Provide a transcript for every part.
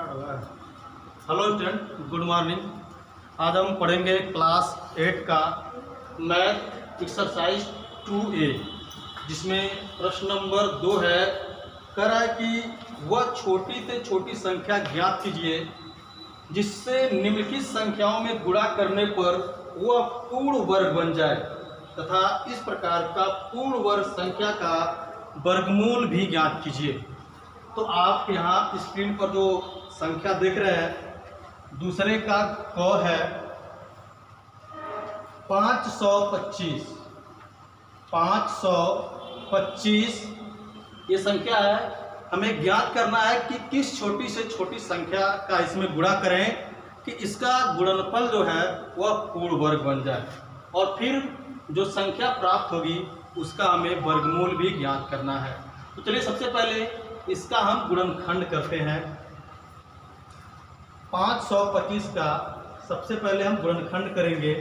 Hello student, good morning. आज हम पढ़ेंगे क्लास 8 का मैथ एक्सरसाइज 2A, जिसमें प्रश्न नंबर 2 है। कह रहा है कि वह छोटी से छोटी संख्या ज्ञात कीजिए जिससे निम्नलिखित संख्याओं में गुणा करने पर वह पूर्ण वर्ग बन जाए तथा इस प्रकार का पूर्ण वर्ग संख्या का वर्गमूल भी ज्ञात कीजिए। तो आप यहाँ स्क्रीन पर जो संख्या देख रहे हैं, दूसरे का क है 525। 525 ये संख्या है। हमें ज्ञात करना है कि किस छोटी से छोटी संख्या का इसमें गुणा करें कि इसका गुणनफल जो है वह पूर्ण वर्ग बन जाए, और फिर जो संख्या प्राप्त होगी उसका हमें वर्गमूल भी ज्ञात करना है। तो चलिए सबसे पहले इसका हम गुणनखंड करते हैं। 525 का सबसे पहले हम गुणनखंड करेंगे।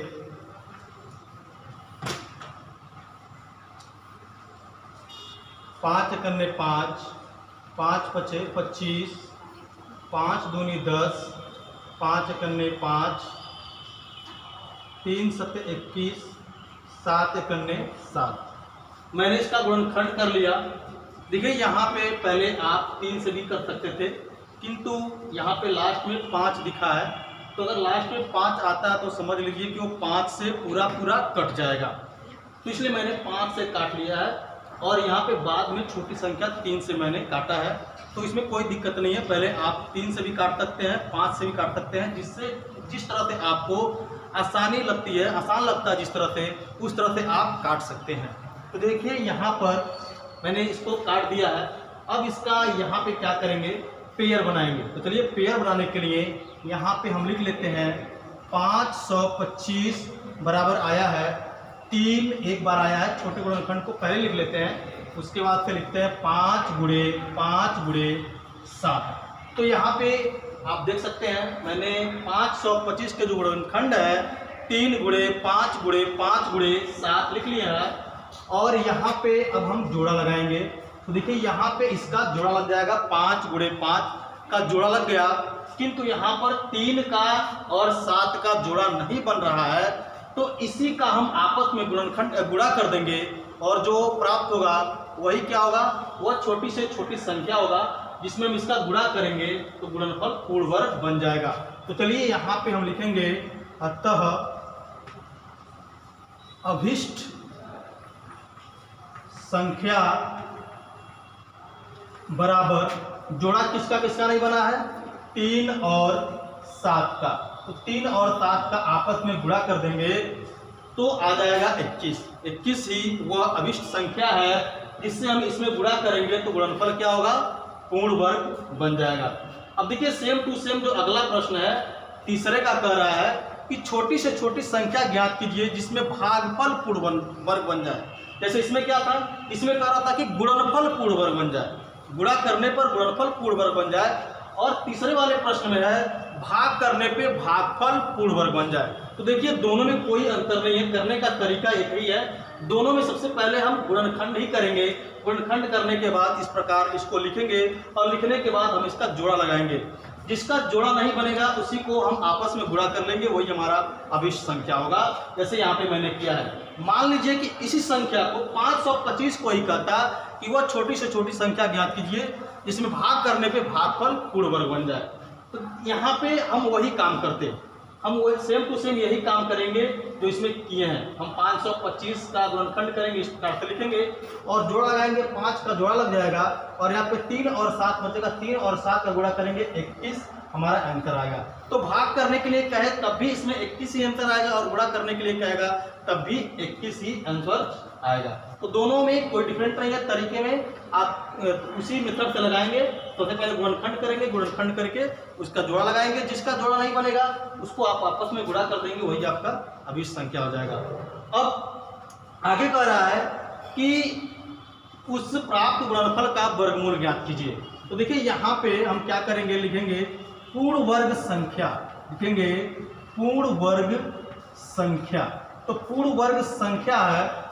पाँच एकन्ने 5, 5 पचे 25, 5 दूनी 10, 5 एकन्ने 5, 3 सत्ते 21, 7 एकन्ने 7। मैंने इसका गुणनखंड कर लिया। देखिए यहाँ पे पहले आप 3 से भी कर सकते थे, किंतु यहाँ पे लास्ट में 5 दिखा है। तो अगर लास्ट में 5 आता है तो समझ लीजिए कि वो 5 से पूरा कट जाएगा। तो इसलिए मैंने 5 से काट लिया है, और यहाँ पे बाद में छोटी संख्या 3 से मैंने काटा है। तो इसमें कोई दिक्कत नहीं है। पहले आप 3 से भी काट सकते हैं, 5 से भी काट सकते हैं, जिस तरह से आपको आसानी लगती है, आसान लगता है जिस तरह से, उस तरह से आप काट सकते हैं। तो देखिए यहाँ पर मैंने इसको काट दिया है। अब इसका यहाँ पे क्या करेंगे, पेयर बनाएंगे। तो चलिए पेयर बनाने के लिए यहाँ पे हम लिख लेते हैं 525 बराबर आया है 3, एक बार आया है। छोटे गुणनखंड को पहले लिख लेते हैं, उसके बाद से लिखते हैं 5 गुणे 5 गुणे 7। तो यहाँ पे आप देख सकते हैं मैंने 525 के जो गुणनखंड है 3 गुणे 5 गुणे 5 गुणे 7 लिख लिया है। और यहाँ पे अब हम जोड़ा लगाएंगे। तो देखिए यहाँ पे इसका जोड़ा लग जाएगा, 5 गुणे 5 का जोड़ा लग गया, किंतु यहाँ पर 3 का और 7 का जोड़ा नहीं बन रहा है। तो इसी का हम आपस में गुणा कर देंगे, और जो प्राप्त होगा वही क्या होगा, वह छोटी से छोटी संख्या होगा जिसमें हम इसका गुणा करेंगे तो गुणनफल पूर्ण वर्ग बन जाएगा। तो चलिए यहाँ पे हम लिखेंगे अतः अभिष्ट संख्या बराबर, जोड़ा किसका किसका नहीं बना है, 3 और 7 का। तो 3 और 7 का आपस में गुणा कर देंगे तो आ जाएगा 21। 21 ही वह अभिष्ट संख्या है जिससे हम इसमें गुणा करेंगे तो गुणनफल क्या होगा, पूर्ण वर्ग बन जाएगा। अब देखिए सेम टू सेम जो अगला प्रश्न है तीसरे का कह रहा है कि छोटी से छोटी संख्या ज्ञात कीजिए जिसमें भागफल पूर्ण वर्ग बन जाए। जैसे इसमें क्या था, इसमें कह रहा था कि गुणनफल पूर्ण वर्ग बन जाए, गुणा करने पर गुणनफल पूर्ण वर्ग बन जाए। और तीसरे वाले प्रश्न में है भाग करने पे भागफल पूर्ण वर्ग बन जाए। तो देखिए दोनों में कोई अंतर नहीं है, करने का तरीका एक ही है। दोनों में सबसे पहले हम गुणनखंड ही करेंगे। गुणनखंड करने के बाद इस प्रकार इसको लिखेंगे, और लिखने के बाद हम इसका जोड़ा लगाएंगे। जिसका जोड़ा नहीं बनेगा उसी को हम आपस में गुणा कर लेंगे, वही हमारा अभिष्ट संख्या होगा। जैसे यहाँ पे मैंने किया है, मान लीजिए कि इसी संख्या को 525 को ही कहता कि वह छोटी से छोटी संख्या ज्ञात कीजिए जिसमें भाग करने पे भागफल पूर्ण वर्ग बन जाए। तो यहाँ पे हम वही काम करते हैं, हम वही सेम टू सेम यही काम करेंगे जो इसमें किए हैं। हम 525 का गुणनखंड करेंगे, इस प्रकार से लिखेंगे और जोड़ा लगाएंगे, 5 का जोड़ा लग जाएगा, और यहाँ पे 3 और 7 बचेगा, 3 और 7 का गुणा करेंगे 21 हमारा आंसर आएगा। तो भाग करने के लिए कहे तब भी इसमें 21 ही आंसर आएगा, और गुणा करने के लिए कहेगा तब भी 21 ही आंसर आएगा। तो दोनों में कोई डिफरेंट नहीं है, तरीके में आप उसी मेथड से लगाएंगे। सबसे पहले गुणनखंड करेंगे, गुणनखंड करके उसका जोड़ा लगाएंगे, जिसका जोड़ा नहीं बनेगा उसको आप आपस में गुणा कर देंगे, वही आपका अभिष्ट संख्या हो जाएगा। अब आगे कह रहा है कि उस प्राप्त गुणनफल का वर्गमूल ज्ञात कीजिए। तो देखिए यहाँ पे हम क्या करेंगे, लिखेंगे पूर्ण वर्ग संख्या, लिखेंगे पूर्ण वर्ग संख्या। तो पूर्ण वर्ग संख्या है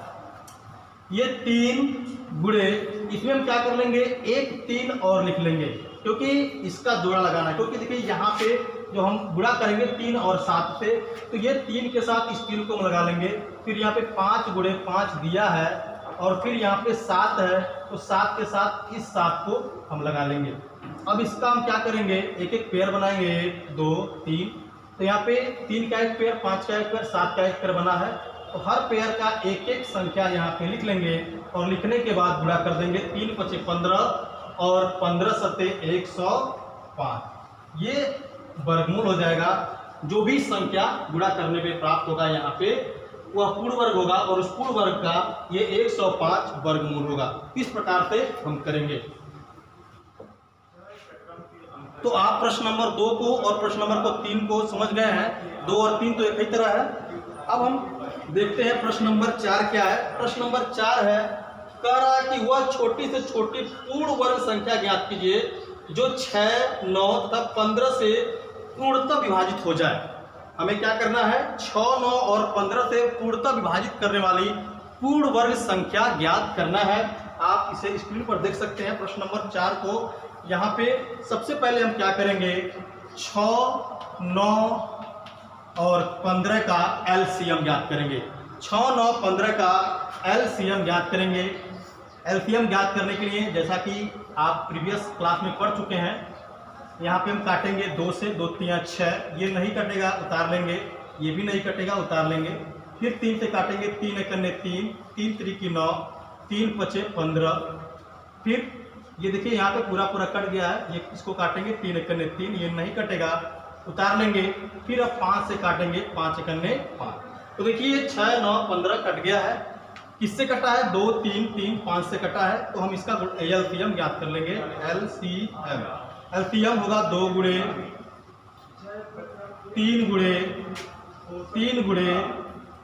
ये 3 गुणे, इसमें हम क्या कर लेंगे, 1 3 और लिख लेंगे। क्योंकि इसका जोड़ा लगाना है। क्योंकि देखिए यहाँ पे जो हम गुणा करेंगे 3 और 7 से, तो ये 3 के साथ इस 3 को हम लगा लेंगे, फिर यहाँ पे 5 गुणे 5 दिया है और फिर यहाँ पे 7 है, तो 7 के साथ इस 7 को हम लगा लेंगे। अब इसका हम क्या करेंगे, एक एक पेयर बनाएंगे, 1 2 3, तो यहाँ पे 3 का एक पेयर, 5 का एक पेयर, 7 का एक पेयर बना है, तो हर पेयर का एक एक संख्या यहाँ पे लिख लेंगे और लिखने के बाद गुणा कर देंगे। 3 × 5 = 15 और 15 × 7 = 105। ये वर्गमूल हो जाएगा। जो भी संख्या गुणा करने पे प्राप्त होगा यहाँ पे वह पूर्ण वर्ग होगा और उस पूर्ण वर्ग का ये 105 वर्गमूल होगा। इस प्रकार से हम करेंगे। तो आप प्रश्न नंबर 2 को और प्रश्न नंबर 3 को समझ गए हैं। 2 और 3 तो एक ही तरह है। अब हम देखते हैं प्रश्न नंबर 4 क्या है। प्रश्न नंबर 4 है, कह रहा है कि वह छोटी से छोटी पूर्ण वर्ग संख्या ज्ञात कीजिए जो 6, 9 तथा 15 से पूर्णतः विभाजित हो जाए। हमें क्या करना है, 6, 9 और 15 से पूर्णतः विभाजित करने वाली पूर्ण वर्ग संख्या ज्ञात करना है। आप इसे स्क्रीन पर देख सकते हैं प्रश्न नंबर 4 को। यहाँ पे सबसे पहले हम क्या करेंगे, 6, 9 और 15 का एलसीएम ज्ञात करेंगे। 6, 9, 15 का एलसीएम ज्ञात करेंगे। एलसीएम ज्ञात करने के लिए जैसा कि आप प्रीवियस क्लास में पढ़ चुके हैं, यहाँ पे हम काटेंगे 2 से, 2 × 3 = 6, ये नहीं कटेगा उतार लेंगे, ये भी नहीं कटेगा उतार लेंगे। फिर 3 से काटेंगे, 3 × 1 = 3, 3 × 3 = 9, 3 × 5 = 15। फिर ये देखिए यहाँ पे पूरा कट गया है, ये इसको काटेंगे, 3 × 1 = 3, ये नहीं कटेगा उतार लेंगे। फिर अब 5 से काटेंगे, 5 × 1 = 5। तो देखिए 6, 9, 15 कट गया है। किससे कटा है, 2, 3, 3, 5 से कटा है। तो हम इसका एलसीएम ज्ञात कर लेंगे। एलसीएम होगा 2 × 3 × 3 ×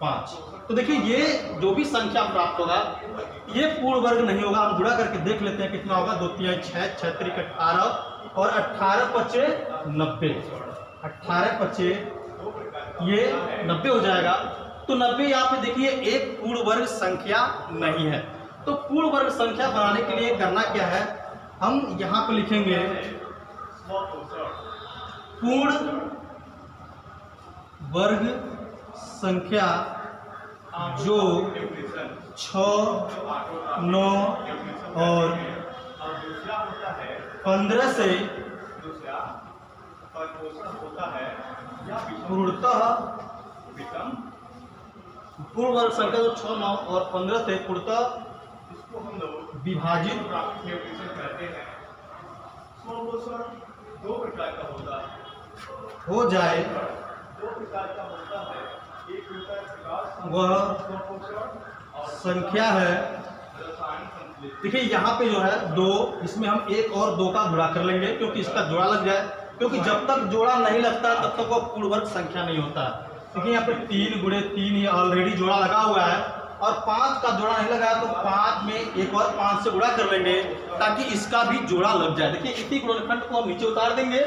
5। तो देखिए ये जो भी संख्या प्राप्त होगा ये पूर्ण वर्ग नहीं होगा। हम गुणा करके देख लेते हैं कितना होगा। 2 × 3 = 6, 6 × 3 = 18 और 18 × 5 = 90। 18 × 5 ये 90 हो जाएगा। तो 90 यहाँ पे देखिए एक पूर्ण वर्ग संख्या नहीं है। तो पूर्ण वर्ग संख्या बनाने के लिए करना क्या है, हम यहाँ पे लिखेंगे पूर्ण वर्ग संख्या जो 6, 9 और 15 से पूर्ण वर्ग संख्या जो 6, 9 और 15 से पूर्णतः विभाजित हो जाए, वह संख्या है। देखिए यहाँ पे जो है 2, इसमें हम 1 और 2 का गुणा कर लेंगे क्योंकि इसका जोड़ा लग जाए। क्योंकि जब तक जोड़ा नहीं लगता तब तक वो पूर्ण वर्ग संख्या नहीं होता। देखिए यहाँ पे 3 × 3 ये ऑलरेडी जोड़ा लगा हुआ है और 5 का जोड़ा नहीं लगा, तो 5 में 1 और 5 से गुणा कर लेंगे ताकि इसका भी जोड़ा लग जाए। देखिए इसी गुणनखंड को हम नीचे उतार देंगे।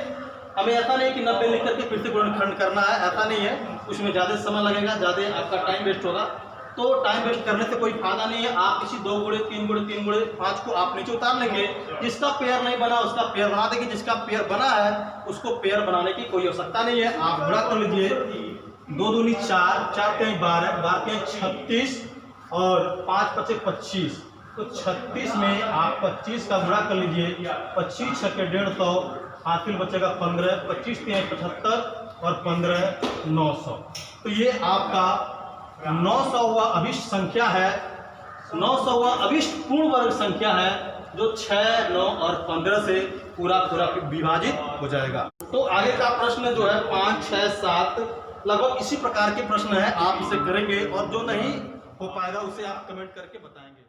हमें ऐसा नहीं कि 90 लिख करके फिर से गुणनखंड करना है, ऐसा नहीं है। उसमें ज़्यादा समय लगेगा, ज़्यादा आपका टाइम वेस्ट होगा। तो टाइम वेस्ट करने से कोई फायदा नहीं है। आप किसी 2 × 3 × 3 × 5 को आप नीचे उतार लेंगे। जिसका पेयर नहीं बना उसका पेयर बना देंगे, जिसका पेयर बना है उसको पेयर बनाने की कोई आवश्यकता नहीं है। आप गुणा कर लीजिए, 2 दूनी 4, 4 × 12, 12 × 36 और 5 × 5 = 25। तो 36 में आप 25 का गुणा कर लीजिए, 25 × 6 = 150, हासिल बचेगा 15, 25 × 3 = 75 और 15 900। तो ये आपका 900 हुआ अभिष्ट संख्या है। 900 हुआ अभिष्ट पूर्ण वर्ग संख्या है जो 6, 9 और 15 से पूरा विभाजित हो जाएगा। तो आगे का प्रश्न जो है 5, 6, 7 लगभग इसी प्रकार के प्रश्न है। आप इसे करेंगे और जो नहीं हो पाएगा उसे आप कमेंट करके बताएंगे।